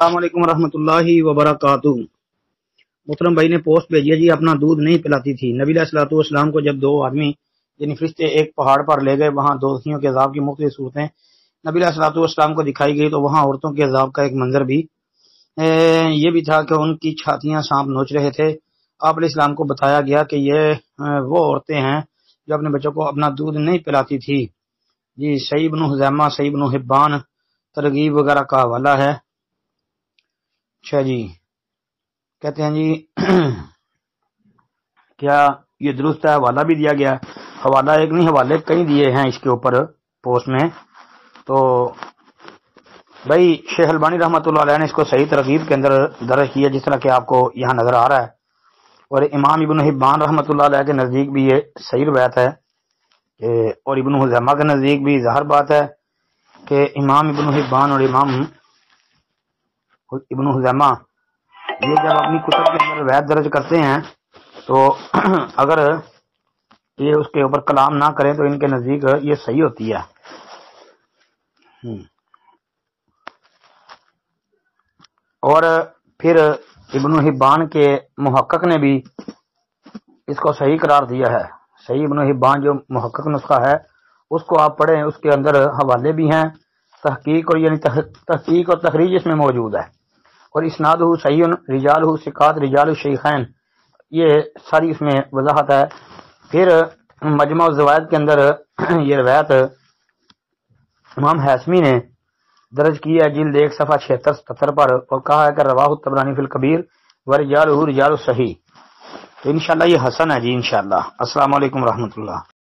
السلام علیکم ورحمۃ اللہ وبرکاتہ۔ محترم بھائی نے پوسٹ بھیجی ہے جی، اپنا دودھ نہیں پلاتی تھی۔ نبی علیہ الصلوۃ والسلام کو جب دو آدمی یعنی فرشتے ایک پہاڑ پر لے گئے، وہاں دوزخیوں کے عذاب کی مختلف صورتیں نبی علیہ الصلوۃ والسلام کو دکھائی گئی، تو وہاں عورتوں کے عذاب کا ایک منظر بھی یہ بھی تھا کہ ان کی چھاتیاں سانپ نوچ رہے تھے۔ آپ علیہ السلام کو بتایا گیا کہ یہ وہ عورتیں ہیں جو اپنے بچوں کو اپنا دودھ نہیں پلاتی تھی جی۔ صحیح ابن خزیمہ، صحیح ابن حبان، ترغیب وغیرہ کا حوالہ ہے۔ اچھا جی، کہتے ہیں جی کیا یہ درست ہے؟ حوالہ بھی دیا گیا، حوالہ ایک نہیں حوالے کئی دیے ہیں اس کے اوپر پوسٹ میں۔ تو بھائی شیخ البانی رحمۃ اللہ علیہ نے اس کو صحیح ترغیب کے اندر درج کیا، جس طرح کہ آپ کو یہاں نظر آ رہا ہے، اور امام ابن حبان رحمۃ اللہ علیہ کے نزدیک بھی یہ صحیح روایت ہے اور ابن خزیمہ کے نزدیک بھی ظاہر بات ہے کہ امام ابن حبان اور امام ابن خزیمہ یہ جب اپنی کتب کے اندر روایت درج کرتے ہیں تو اگر یہ اس کے اوپر کلام نہ کریں تو ان کے نزدیک یہ صحیح ہوتی ہے۔ اور پھر ابن حبان کے محقق نے بھی اس کو صحیح قرار دیا ہے۔ صحیح ابن حبان جو محقق نسخہ ہے اس کو آپ پڑھیں، اس کے اندر حوالے بھی ہیں، تحقیق اور یعنی تحقیق اور تخریج اس میں موجود ہے، اور اسنادہ صحیح، رجالہ ثقات، رجال الشیخین، یہ ساری اس میں وضاحت ہے۔ پھر مجمع الزوائد کے اندر یہ روایت امام حاسمی نے درج کی ہے، جلد 1 صفحہ 76-77 پر، اور کہا ہے کہ رواہ الطبرانی فی الکبیر ورجالہ رجال الصحیح۔ تو انشاءاللہ یہ حسن ہے جی انشاءاللہ۔ السلام علیکم ورحمۃ اللہ۔